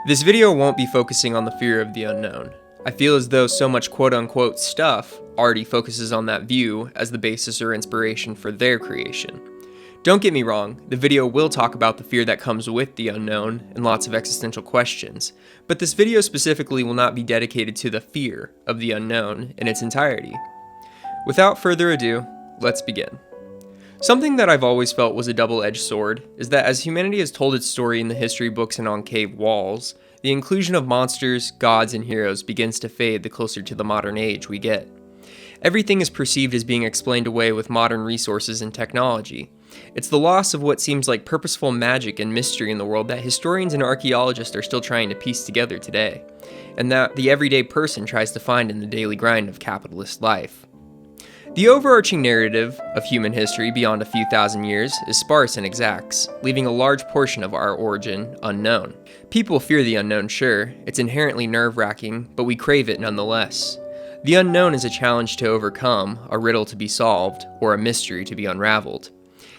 This video won't be focusing on the fear of the unknown. I feel as though so much quote-unquote stuff already focuses on that view as the basis or inspiration for their creation. Don't get me wrong, the video will talk about the fear that comes with the unknown and lots of existential questions, but this video specifically will not be dedicated to the fear of the unknown in its entirety. Without further ado, let's begin. Something that I've always felt was a double-edged sword is that as humanity has told its story in the history books and on cave walls, the inclusion of monsters, gods, and heroes begins to fade the closer to the modern age we get. Everything is perceived as being explained away with modern resources and technology. It's the loss of what seems like purposeful magic and mystery in the world that historians and archaeologists are still trying to piece together today, and that the everyday person tries to find in the daily grind of capitalist life. The overarching narrative of human history beyond a few thousand years is sparse and exacts, leaving a large portion of our origin unknown. People fear the unknown, sure, it's inherently nerve-wracking, but we crave it nonetheless. The unknown is a challenge to overcome, a riddle to be solved, or a mystery to be unraveled.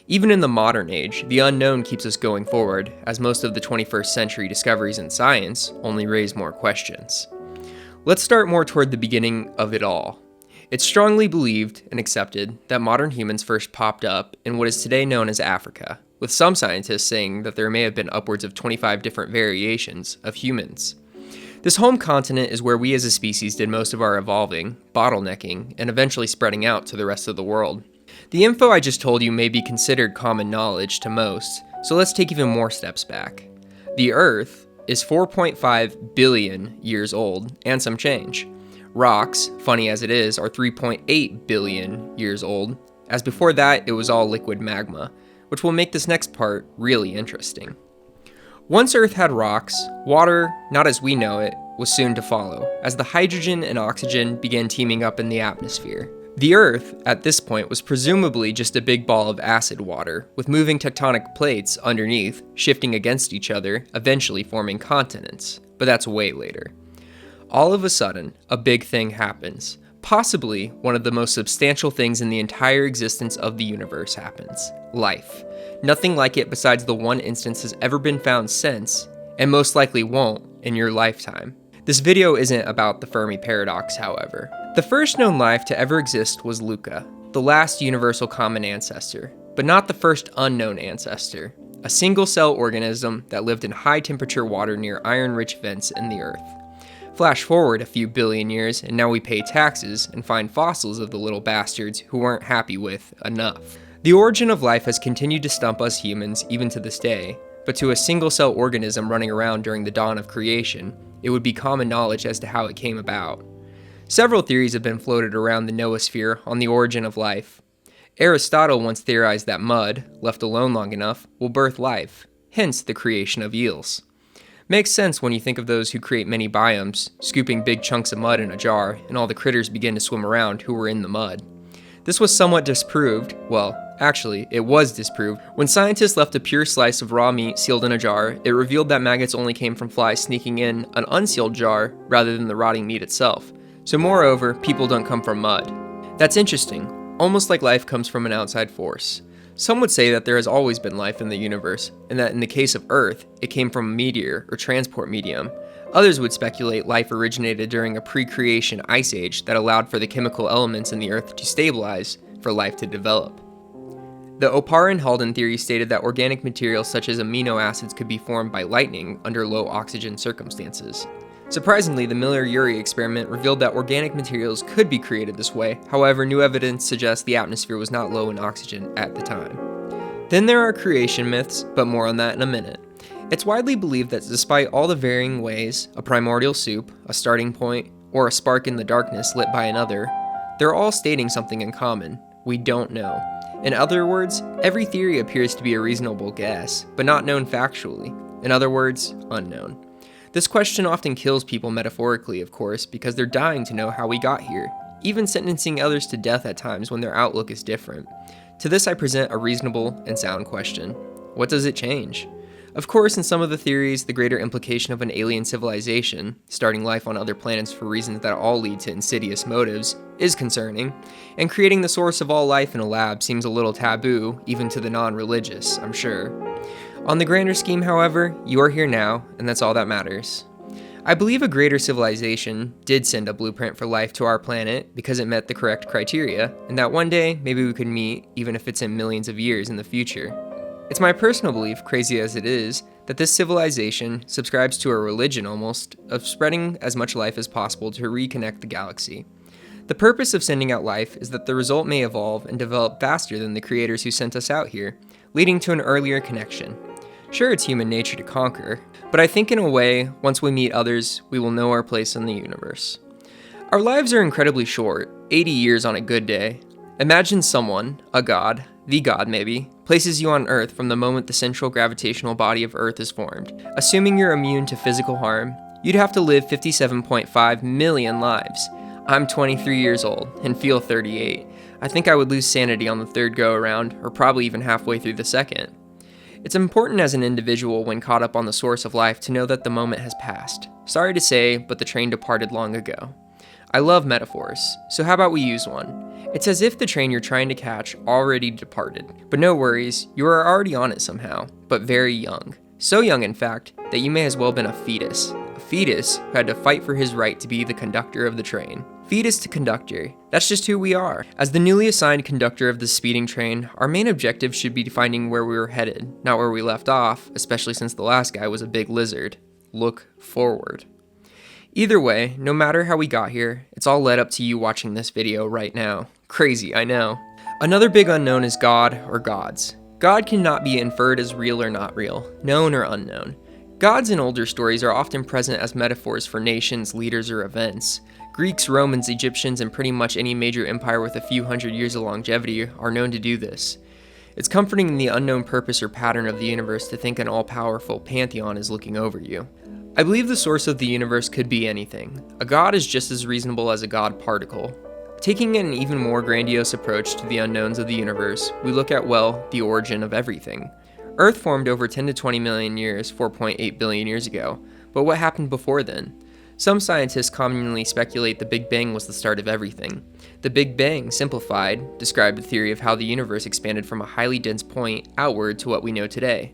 Even in the modern age, the unknown keeps us going forward, as most of the 21st century discoveries in science only raise more questions. Let's start more toward the beginning of it all. It's strongly believed and accepted that modern humans first popped up in what is today known as Africa, with some scientists saying that there may have been upwards of 25 different variations of humans. This home continent is where we as a species did most of our evolving, bottlenecking, and eventually spreading out to the rest of the world. The info I just told you may be considered common knowledge to most, so let's take even more steps back. The Earth is 4.5 billion years old, and some change. Rocks, funny as it is, are 3.8 billion years old, as before that it was all liquid magma, which will make this next part really interesting. Once Earth had rocks, water, not as we know it, was soon to follow, as the hydrogen and oxygen began teaming up in the atmosphere. The Earth, at this point, was presumably just a big ball of acid water, with moving tectonic plates underneath, shifting against each other, eventually forming continents, but that's way later. All of a sudden, a big thing happens. Possibly one of the most substantial things in the entire existence of the universe happens. Life. Nothing like it besides the one instance has ever been found since, and most likely won't in your lifetime. This video isn't about the Fermi paradox, however. The first known life to ever exist was Luca, the last universal common ancestor, but not the first unknown ancestor. A single-cell organism that lived in high-temperature water near iron-rich vents in the Earth. Flash forward a few billion years, and now we pay taxes and find fossils of the little bastards who weren't happy with enough. The origin of life has continued to stump us humans even to this day, but to a single-cell organism running around during the dawn of creation, it would be common knowledge as to how it came about. Several theories have been floated around the noosphere on the origin of life. Aristotle once theorized that mud, left alone long enough, will birth life, hence the creation of eels. Makes sense when you think of those who create many biomes, scooping big chunks of mud in a jar, and all the critters begin to swim around who were in the mud. This was somewhat disproved, well, actually, it was disproved. When scientists left a pure slice of raw meat sealed in a jar, it revealed that maggots only came from flies sneaking in an unsealed jar rather than the rotting meat itself. So moreover, people don't come from mud. That's interesting, almost like life comes from an outside force. Some would say that there has always been life in the universe, and that in the case of Earth, it came from a meteor or transport medium. Others would speculate life originated during a pre-creation ice age that allowed for the chemical elements in the Earth to stabilize for life to develop. The Oparin-Haldane theory stated that organic materials such as amino acids could be formed by lightning under low oxygen circumstances. Surprisingly, the Miller-Urey experiment revealed that organic materials could be created this way, however, new evidence suggests the atmosphere was not low in oxygen at the time. Then there are creation myths, but more on that in a minute. It's widely believed that despite all the varying ways, a primordial soup, a starting point, or a spark in the darkness lit by another, they're all stating something in common: we don't know. In other words, every theory appears to be a reasonable guess, but not known factually. In other words, unknown. This question often kills people metaphorically, of course, because they're dying to know how we got here, even sentencing others to death at times when their outlook is different. To this I present a reasonable and sound question. What does it change? Of course, in some of the theories, the greater implication of an alien civilization, starting life on other planets for reasons that all lead to insidious motives, is concerning, and creating the source of all life in a lab seems a little taboo, even to the non-religious, I'm sure. On the grander scheme, however, you are here now, and that's all that matters. I believe a greater civilization did send a blueprint for life to our planet because it met the correct criteria, and that one day, maybe we could meet, even if it's in millions of years in the future. It's my personal belief, crazy as it is, that this civilization subscribes to a religion almost, of spreading as much life as possible to reconnect the galaxy. The purpose of sending out life is that the result may evolve and develop faster than the creators who sent us out here, leading to an earlier connection. Sure, it's human nature to conquer, but I think in a way, once we meet others, we will know our place in the universe. Our lives are incredibly short, 80 years on a good day. Imagine someone, a god, the god maybe, places you on Earth from the moment the central gravitational body of Earth is formed. Assuming you're immune to physical harm, you'd have to live 57.5 million lives. I'm 23 years old and feel 38. I think I would lose sanity on the third go around, or probably even halfway through the second. It's important as an individual when caught up on the source of life to know that the moment has passed. Sorry to say, but the train departed long ago. I love metaphors, so how about we use one? It's as if the train you're trying to catch already departed. But no worries, you are already on it somehow, but very young. So young, in fact, that you may as well have been a fetus. A fetus who had to fight for his right to be the conductor of the train. Fetus to conductor, that's just who we are. As the newly assigned conductor of the speeding train, our main objective should be finding where we were headed, not where we left off, especially since the last guy was a big lizard. Look forward. Either way, no matter how we got here, it's all led up to you watching this video right now. Crazy, I know. Another big unknown is God or gods. God cannot be inferred as real or not real, known or unknown. Gods in older stories are often present as metaphors for nations, leaders, or events. Greeks, Romans, Egyptians, and pretty much any major empire with a few hundred years of longevity are known to do this. It's comforting in the unknown purpose or pattern of the universe to think an all-powerful pantheon is looking over you. I believe the source of the universe could be anything. A god is just as reasonable as a god particle. Taking an even more grandiose approach to the unknowns of the universe, we look at, well, the origin of everything. Earth formed over 10 to 20 million years, 4.8 billion years ago, but what happened before then? Some scientists commonly speculate the Big Bang was the start of everything. The Big Bang, simplified, described a theory of how the universe expanded from a highly dense point outward to what we know today.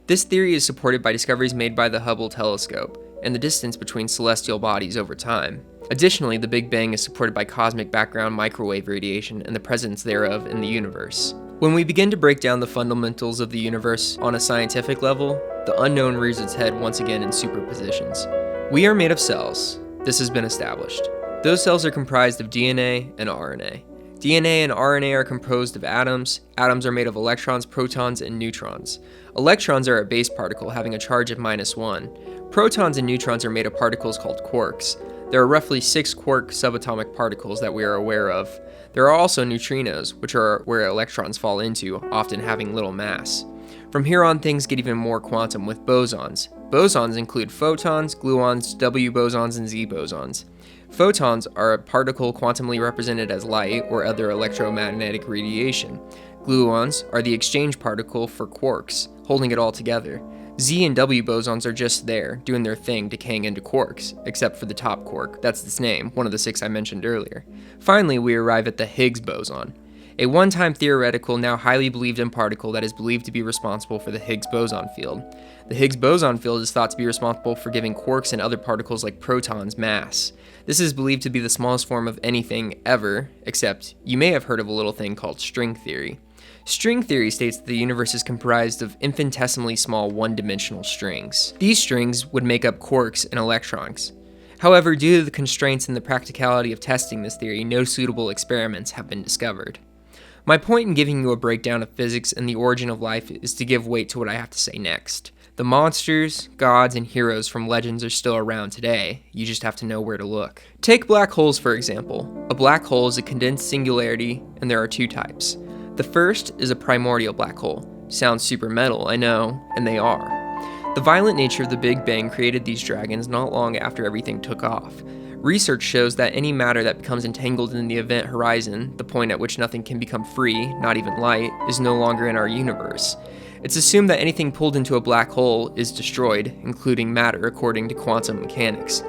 This theory is supported by discoveries made by the Hubble telescope and the distance between celestial bodies over time. Additionally, the Big Bang is supported by cosmic background microwave radiation and the presence thereof in the universe. When we begin to break down the fundamentals of the universe on a scientific level, the unknown rears its head once again in superpositions. We are made of cells. This has been established. Those cells are comprised of DNA and RNA. DNA and RNA are composed of atoms. Atoms are made of electrons, protons, and neutrons. Electrons are a base particle having a charge of -1. Protons and neutrons are made of particles called quarks. There are roughly 6 quark subatomic particles that we are aware of. There are also neutrinos, which are where electrons fall into, often having little mass. From here on, things get even more quantum with bosons. Bosons include photons, gluons, W bosons, and Z bosons. Photons are a particle quantumly represented as light or other electromagnetic radiation. Gluons are the exchange particle for quarks, holding it all together. Z and W bosons are just there, doing their thing, decaying into quarks, except for the top quark. That's its name, one of the 6 I mentioned earlier. Finally, we arrive at the Higgs boson, a one-time theoretical, now highly believed in particle that is believed to be responsible for the Higgs boson field. The Higgs boson field is thought to be responsible for giving quarks and other particles like protons mass. This is believed to be the smallest form of anything ever, except you may have heard of a little thing called string theory. String theory states that the universe is comprised of infinitesimally small one-dimensional strings. These strings would make up quarks and electrons. However, due to the constraints and the practicality of testing this theory, no suitable experiments have been discovered. My point in giving you a breakdown of physics and the origin of life is to give weight to what I have to say next. The monsters, gods, and heroes from legends are still around today. You just have to know where to look. Take black holes, for example. A black hole is a condensed singularity, and there are 2 types. The first is a primordial black hole. Sounds super metal, I know, and they are. The violent nature of the Big Bang created these dragons not long after everything took off. Research shows that any matter that becomes entangled in the event horizon, the point at which nothing can become free, not even light, is no longer in our universe. It's assumed that anything pulled into a black hole is destroyed, including matter according to quantum mechanics.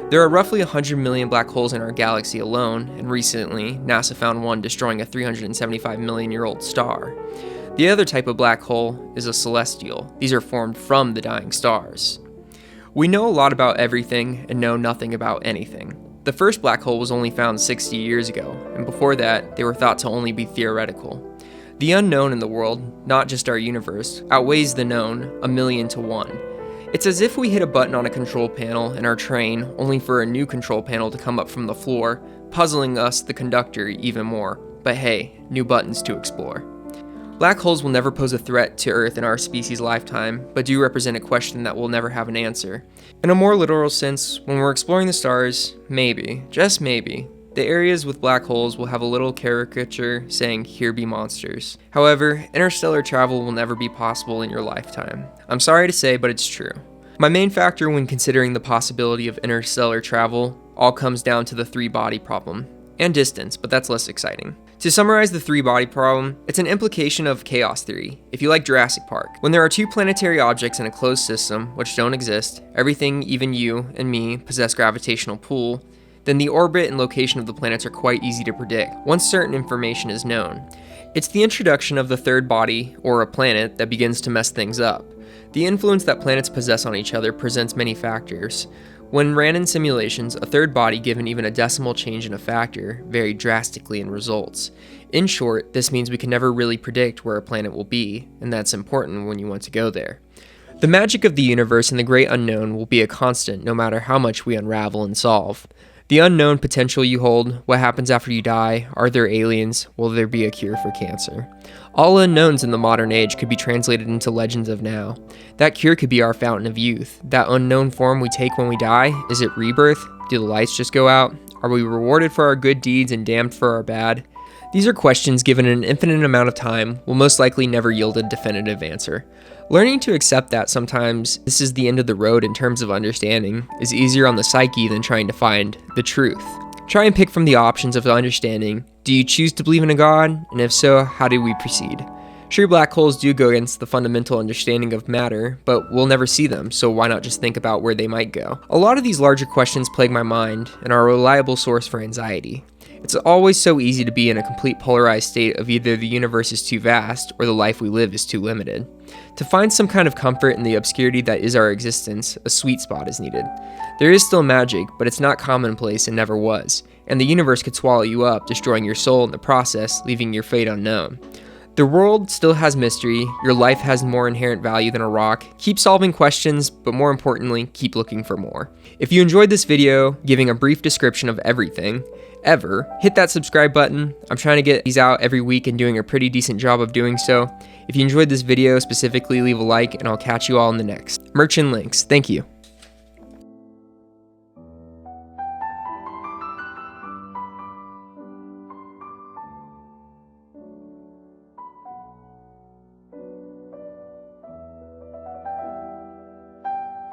There are roughly 100 million black holes in our galaxy alone, and recently, NASA found one destroying a 375 million year old star. The other type of black hole is a celestial. These are formed from the dying stars. We know a lot about everything and know nothing about anything. The first black hole was only found 60 years ago, and before that, they were thought to only be theoretical. The unknown in the world, not just our universe, outweighs the known 1,000,000 to 1. It's as if we hit a button on a control panel in our train, only for a new control panel to come up from the floor, puzzling us, the conductor, even more. But hey, new buttons to explore. Black holes will never pose a threat to Earth in our species' lifetime, but do represent a question that will never have an answer. In a more literal sense, when we're exploring the stars, maybe, just maybe, the areas with black holes will have a little caricature saying, "Here be monsters." However, interstellar travel will never be possible in your lifetime. I'm sorry to say, but it's true. My main factor when considering the possibility of interstellar travel all comes down to the three-body problem, and distance, but that's less exciting. To summarize the three-body problem, it's an implication of chaos theory, if you like Jurassic Park. When there are two planetary objects in a closed system, which don't exist, everything, even you and me, possess gravitational pull, then the orbit and location of the planets are quite easy to predict, once certain information is known. It's the introduction of the third body, or a planet, that begins to mess things up. The influence that planets possess on each other presents many factors. When ran in simulations, a third body given even a decimal change in a factor varied drastically in results. In short, this means we can never really predict where a planet will be, and that's important when you want to go there. The magic of the universe and the great unknown will be a constant no matter how much we unravel and solve. The unknown potential you hold, what happens after you die, are there aliens, will there be a cure for cancer? All unknowns in the modern age could be translated into legends of now. That cure could be our fountain of youth. That unknown form we take when we die, is it rebirth? Do the lights just go out? Are we rewarded for our good deeds and damned for our bad? These are questions given an infinite amount of time will most likely never yield a definitive answer. Learning to accept that sometimes this is the end of the road in terms of understanding is easier on the psyche than trying to find the truth. Try and pick from the options of understanding. Do you choose to believe in a God? And if so, how do we proceed? Sure, black holes do go against the fundamental understanding of matter, but we'll never see them, so why not just think about where they might go? A lot of these larger questions plague my mind and are a reliable source for anxiety. It's always so easy to be in a complete polarized state of either the universe is too vast or the life we live is too limited. To find some kind of comfort in the obscurity that is our existence, a sweet spot is needed. There is still magic, but it's not commonplace and never was, and the universe could swallow you up, destroying your soul in the process, leaving your fate unknown. The world still has mystery, your life has more inherent value than a rock. Keep solving questions, but more importantly, keep looking for more. If you enjoyed this video, giving a brief description of everything, ever, hit that subscribe button. I'm trying to get these out every week and doing a pretty decent job of doing so. If you enjoyed this video specifically, leave a like and I'll catch you all in the next. Merch and links. Thank you.